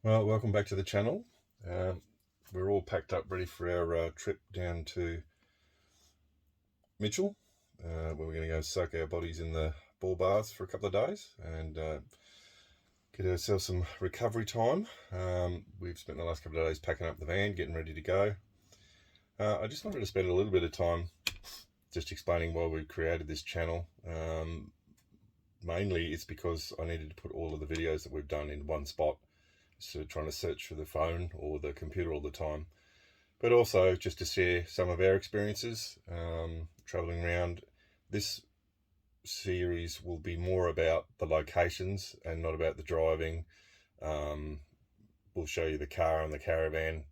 Well, welcome back to the channel. We're all packed up ready for our trip down to Mitchell, where we're going to go soak our bodies in the ball baths for a couple of days and get ourselves some recovery time. We've spent the last couple of days packing up the van, getting ready to go. I just wanted to spend a little bit of time just explaining why we created this channel. Mainly it's because I needed to put all of the videos that we've done in one spot, instead of trying to search for the phone or the computer all the time, but also just to share some of our experiences traveling around. This series will be more about the locations and not about the driving. We'll show you the car and the caravan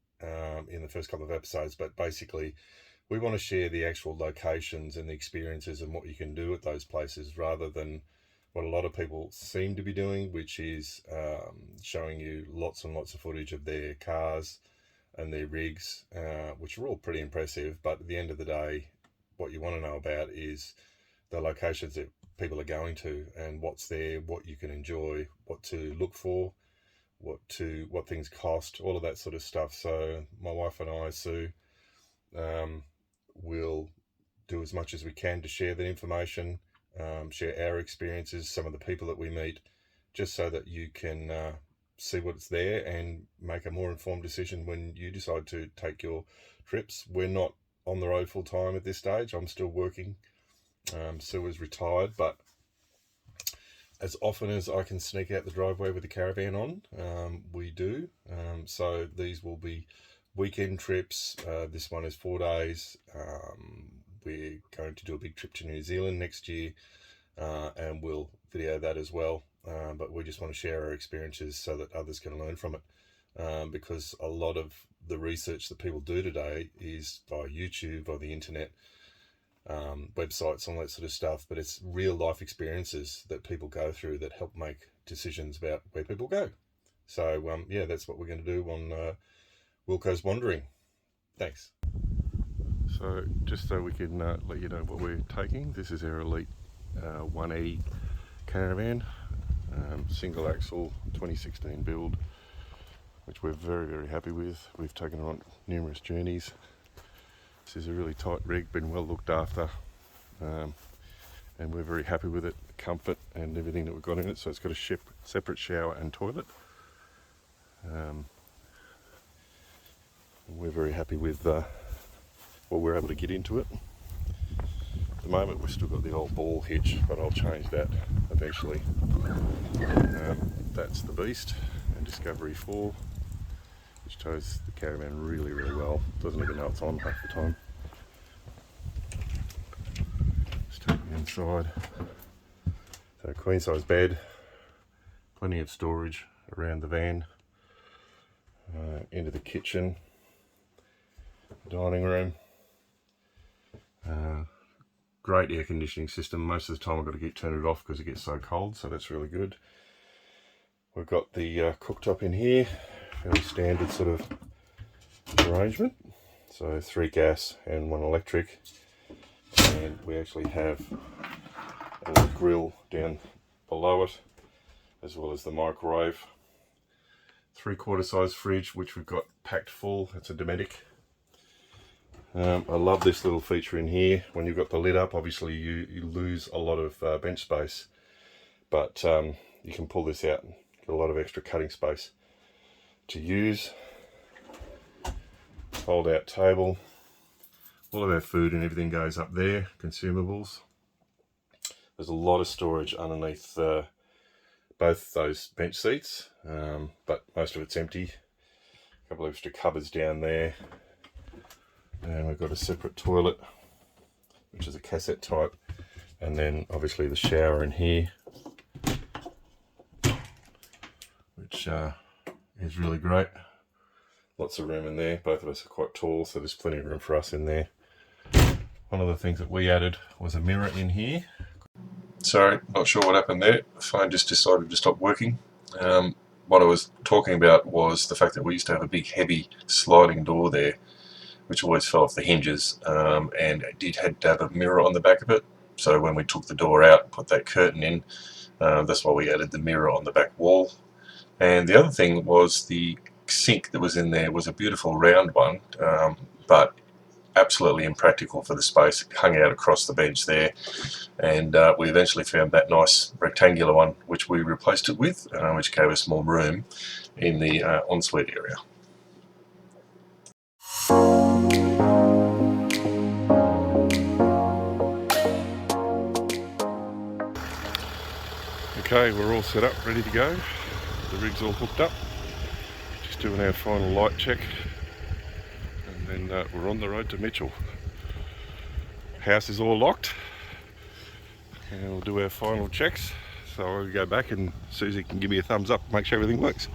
in the first couple of episodes, but basically we want to share the actual locations and the experiences and what you can do at those places, rather than what a lot of people seem to be doing, which is showing you lots and lots of footage of their cars and their rigs, which are all pretty impressive. But at the end of the day, what you want to know about is the locations that people are going to and what's there, what you can enjoy, what to look for, what things cost, all of that sort of stuff. So my wife and I, Sue, will do as much as we can to share that information, share our experiences, some of the people that we meet, just so that you can see what's there and make a more informed decision when you decide to take your trips. We're not on the road full time at this stage. I'm still working. Sue is retired, but as often as I can sneak out the driveway with the caravan on, we do. So these will be weekend trips. This one is 4 days. We're going to do a big trip to New Zealand next year, and we'll video that as well. But we just want to share our experiences so that others can learn from it, because a lot of the research that people do today is via YouTube or the internet, websites, all that sort of stuff, but it's real life experiences that people go through that help make decisions about where people go. So yeah, that's what we're going to do on Wilco's Wandering. Thanks. So just so we can let you know what we're taking, this is our Elite 1E caravan, single axle 2016 build, which we're very, very happy with. We've taken it on numerous journeys. This is a really tight rig, been well looked after, and we're very happy with it, comfort and everything that we've got in it. So it's got a separate shower and toilet. We're very happy with what we're able to get into it. At the moment we've still got the old ball hitch, but I'll change that eventually. That's the Beast and Discovery 4, which tows the caravan really, really well. Doesn't even know it's on half the time. Just take it inside. So queen size bed, plenty of storage around the van, into the kitchen, dining room. Great air conditioning system. Most of the time I've got to turn it off because it gets so cold, so that's really good. We've got the cooktop in here, fairly standard sort of arrangement. So 3 gas and 1 electric, and we actually have a little grill down below it, as well as the microwave. 3/4 size fridge, which we've got packed full. It's a Dometic. I love this little feature in here. When you've got the lid up, obviously you lose a lot of bench space, but you can pull this out and get a lot of extra cutting space to use. Fold out table. All of our food and everything goes up there, consumables. There's a lot of storage underneath both those bench seats, but most of it's empty. A couple of extra cupboards down there. And we've got a separate toilet, which is a cassette type, and then obviously the shower in here, which is really great. Lots of room in there. Both of us are quite tall, so there's plenty of room for us in there. One of the things that we added was a mirror in here. Sorry, not sure what happened there. The phone just decided to stop working. What I was talking about was the fact that we used to have a big heavy sliding door there, which always fell off the hinges, and it had to have a mirror on the back of it. So when we took the door out and put that curtain in, that's why we added the mirror on the back wall. And the other thing was the sink that was in there was a beautiful round one, but absolutely impractical for the space. It hung out across the bench there, and we eventually found that nice rectangular one, which we replaced it with, which gave us more room in the ensuite area. Okay, we're all set up, ready to go. The rig's all hooked up. Just doing our final light check, and then we're on the road to Mitchell. House is all locked, and we'll do our final checks. So I'll go back and Susie can give me a thumbs up, make sure everything works.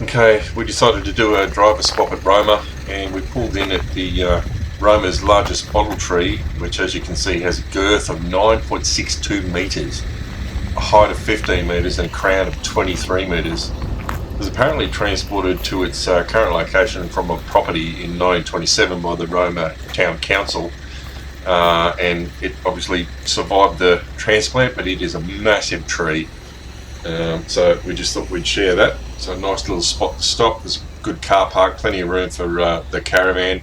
Okay, we decided to do a driver swap at Roma, and we pulled in at the Roma's largest bottle tree, which as you can see has a girth of 9.62 metres, a height of 15 metres and a crown of 23 metres. It was apparently transported to its current location from a property in 1927 by the Roma Town Council, and it obviously survived the transplant, but it is a massive tree. So we just thought we'd share that. So a nice little spot to stop. There's a good car park, plenty of room for the caravan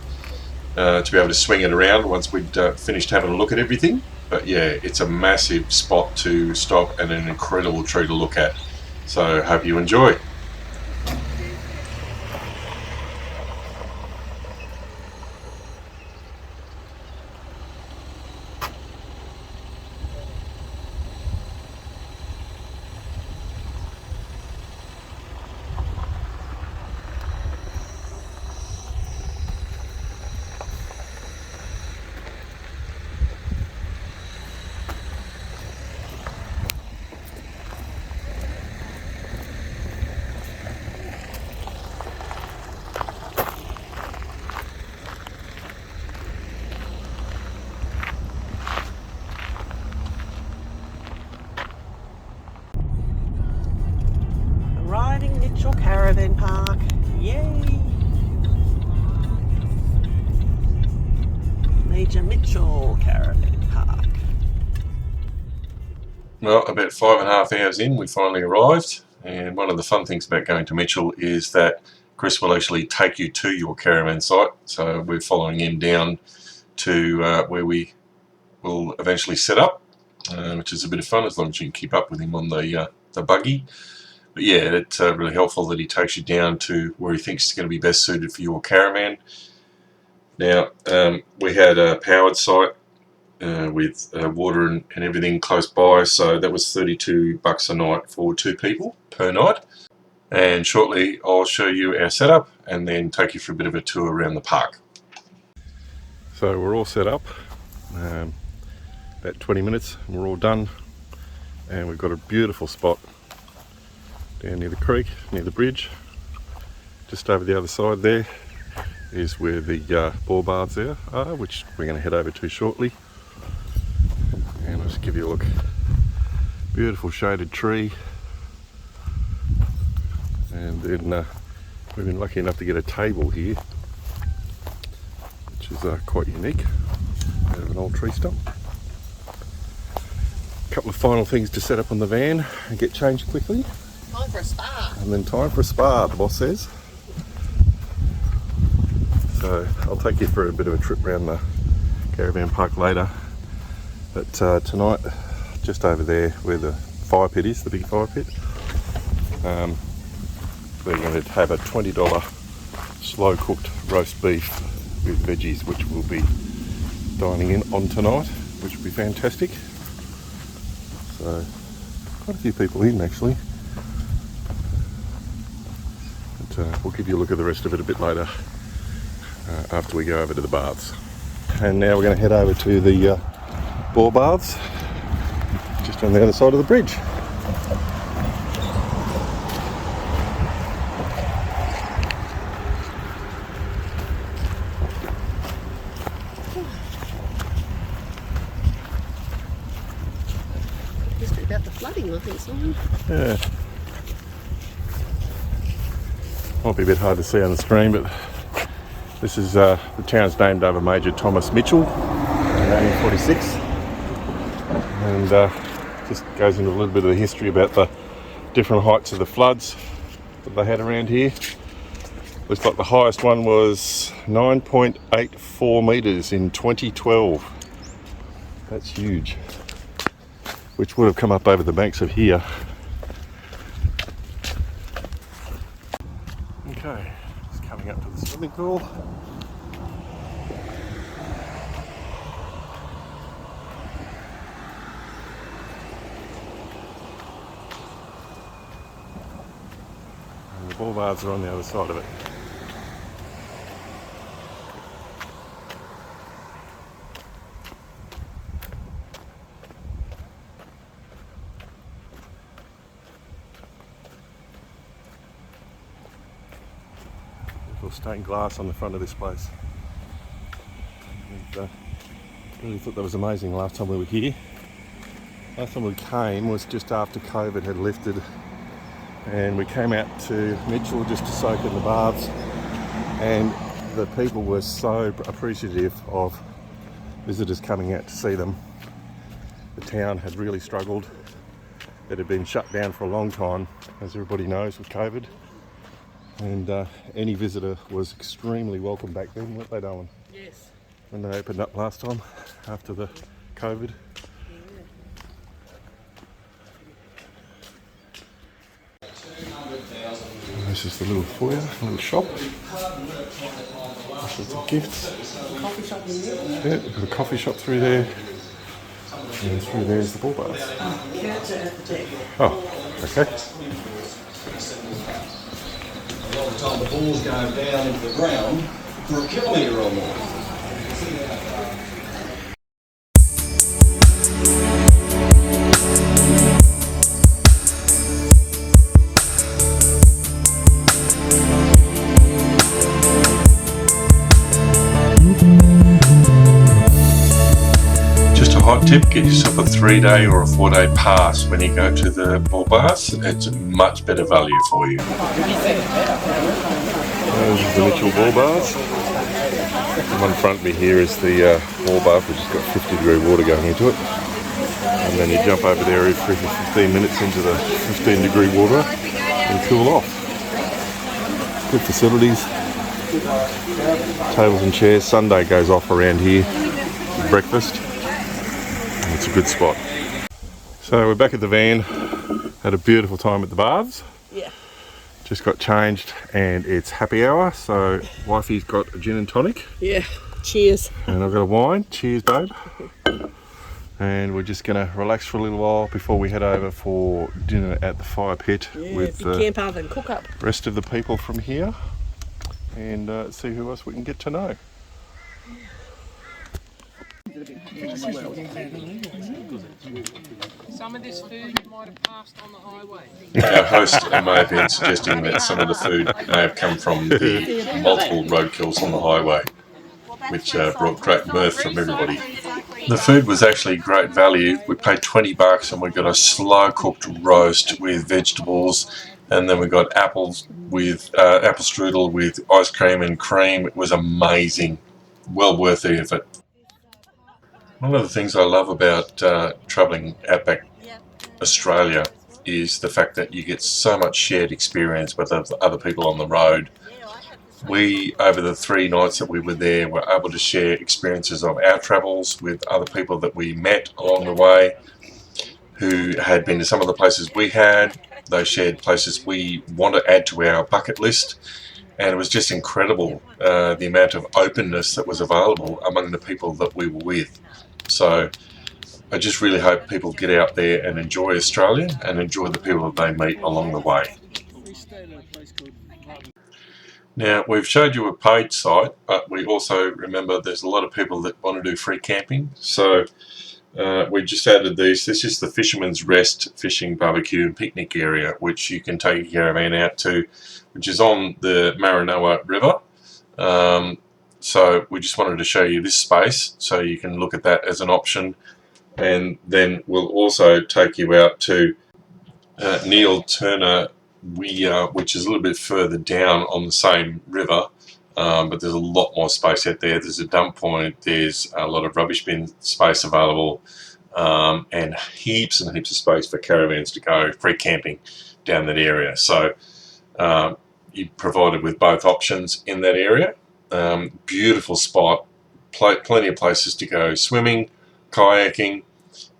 to be able to swing it around once we'd finished having a look at everything. But yeah, it's a massive spot to stop and an incredible tree to look at. So hope you enjoy. Arriving Mitchell Caravan Park. Yay! Major Mitchell Caravan Park. Well, about 5.5 hours in, we finally arrived. And one of the fun things about going to Mitchell is that Chris will actually take you to your caravan site. So we're following him down to where we will eventually set up, which is a bit of fun as long as you can keep up with him on the buggy. But yeah, it's really helpful that he takes you down to where he thinks is going to be best suited for your caravan. Now, we had a powered site with water and everything close by, so that was $32 a night for 2 people per night. And shortly I'll show you our setup and then take you for a bit of a tour around the park. So we're all set up, about 20 minutes and we're all done, and we've got a beautiful spot down near the creek, near the bridge. Just over the other side there is where the ball baths there are, which we're going to head over to shortly. And I'll just give you a look. Beautiful shaded tree. And then we've been lucky enough to get a table here, which is quite unique, out of an old tree stump. A couple of final things to set up on the van and get changed quickly. Time for a spa. And then time for a spa, the boss says. So I'll take you for a bit of a trip around the caravan park later. But tonight, just over there where the fire pit is, the big fire pit, we're going to have a $20 slow cooked roast beef with veggies, which we'll be dining in on tonight, which will be fantastic. So quite a few people in actually. But we'll give you a look at the rest of it a bit later after we go over to the baths. And now we're going to head over to the ball baths, just on the other side of the bridge. History about the flooding, I think, Simon. Yeah. Might be a bit hard to see on the screen, but this is the town's named over Major Thomas Mitchell in 1846, and just goes into a little bit of the history about the different heights of the floods that they had around here. Looks like the highest one was 9.84 metres in 2012. That's huge, which would have come up over the banks of here. Okay, just coming up to the swimming pool. And the ball baths are on the other side of it. Stained glass on the front of this place. And, really thought that was amazing last time we were here. Last time we came was just after COVID had lifted, and we came out to Mitchell just to soak in the baths, and the people were so appreciative of visitors coming out to see them. The town had really struggled. It had been shut down for a long time, as everybody knows, with COVID. And any visitor was extremely welcome back then, weren't they, Darwin? Yes. When they opened up last time, after the COVID. And this is the little foyer, little shop. Lots of gifts. Coffee shop in there. Yeah, we've got a coffee shop through there. And through there is the ball bath. Cats are at the deck. Oh, okay. A lot of the time the balls go down into the ground for a kilometre or more. Just a hot tip, get yourself a 3-day or a 4-day pass when you go to the ball baths. It's a much better value for you. There's the Mitchell ball baths. The one in front of me here is the ball bath, which has got 50-degree water going into it. And then you jump over there every 15 minutes into the 15-degree water and cool off. Good facilities. Tables and chairs. Sunday goes off around here for breakfast. And it's a good spot. So we're back at the van. Had a beautiful time at the baths. Yeah. Just got changed and it's happy hour, so wifey's got a gin and tonic. Yeah. Cheers. And I've got a wine. Cheers, babe. And we're just going to relax for a little while before we head over for dinner at the fire pit with the camp oven cook up. rest of the people from here, and see who else we can get to know. Some of this food might have passed on the highway. Our host may have been suggesting that some of the food may have come from the multiple roadkills on the highway, which brought great mirth from everybody. The food was actually great value. We paid $20 and we got a slow cooked roast with vegetables, and then we got apples with apple strudel with ice cream and cream. It was amazing. Well worth the effort. One of the things I love about travelling outback Australia is the fact that you get so much shared experience with other people on the road. We, over the 3 nights that we were there, were able to share experiences of our travels with other people that we met along the way who had been to some of the places we had. They shared places we want to add to our bucket list, and it was just incredible the amount of openness that was available among the people that we were with. So I just really hope people get out there and enjoy Australia and enjoy the people that they meet along the way. Now, we've showed you a paid site, but we also remember there's a lot of people that want to do free camping. So we just added these. This is the Fisherman's Rest Fishing, Barbecue and Picnic area, which you can take a caravan out to, which is on the Maranoa River. So we just wanted to show you this space so you can look at that as an option. And then we'll also take you out to Neil Turner Weir, which is a little bit further down on the same river, but there's a lot more space out there. There's a dump point, there's a lot of rubbish bin space available, and heaps and heaps of space for caravans to go free camping down that area. So you're provided with both options in that area. Beautiful spot, plenty of places to go swimming, kayaking,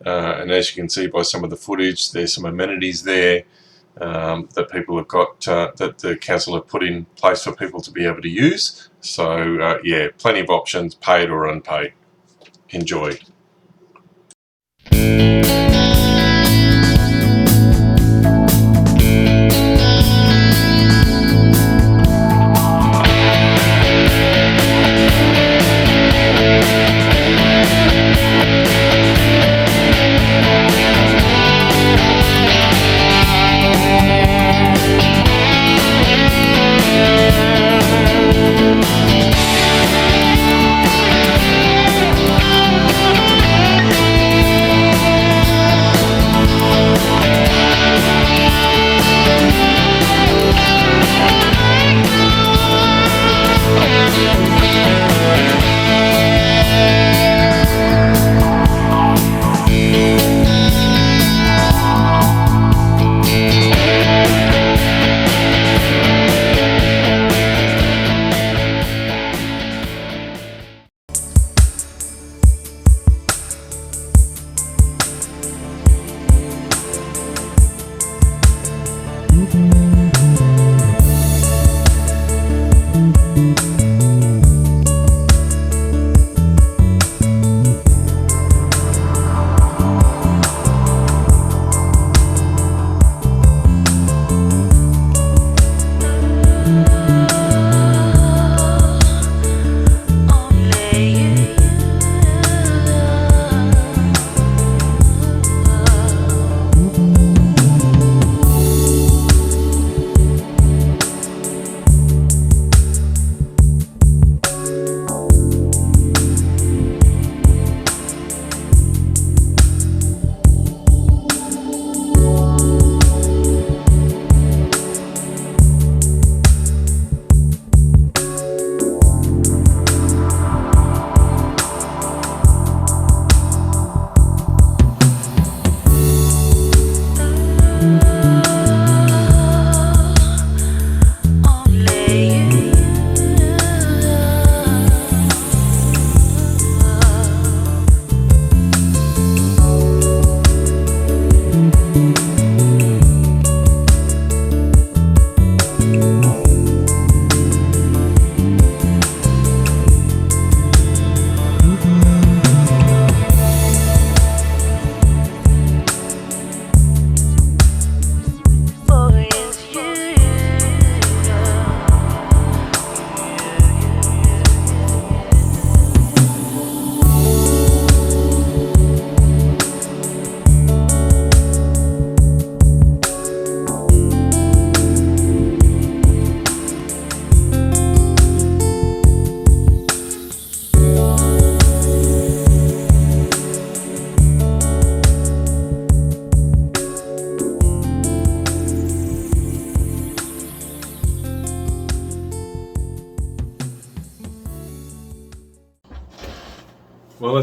and as you can see by some of the footage, there's some amenities there that people have got, that the council have put in place for people to be able to use. So yeah, plenty of options, paid or unpaid. Enjoy.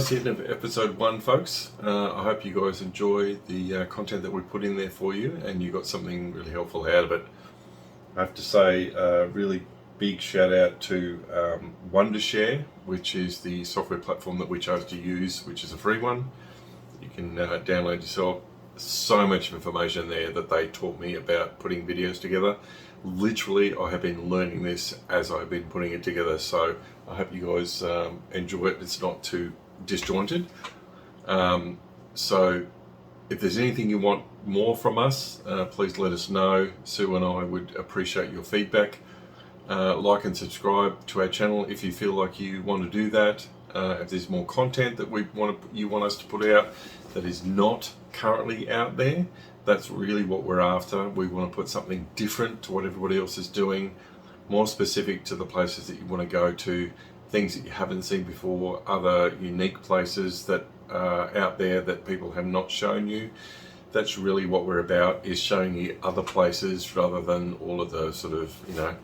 almost the end of episode 1, folks. I hope you guys enjoy the content that we put in there for you and you got something really helpful out of it. I have to say a really big shout out to Wondershare, which is the software platform that we chose to use, which is a free one. You can download yourself. So much information there that they taught me about putting videos together. Literally, I have been learning this as I've been putting it together, so I hope you guys enjoy it. It's not too disjointed. So if there's anything you want more from us, please let us know. Sue and I would appreciate your feedback. Like and subscribe to our channel if you feel like you want to do that. If there's more content that you want us to put out that is not currently out there, that's really what we're after. We want to put something different to what everybody else is doing, more specific to the places that you want to go to, things that you haven't seen before, other unique places that are out there that people have not shown you. That's really what we're about, is showing you other places rather than all of the sort of,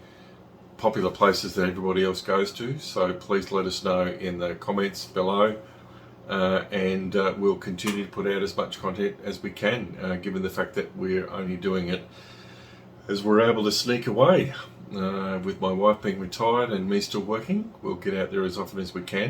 popular places that everybody else goes to. So please let us know in the comments below, and we'll continue to put out as much content as we can, given the fact that we're only doing it as we're able to sneak away. With my wife being retired and me still working, we'll get out there as often as we can.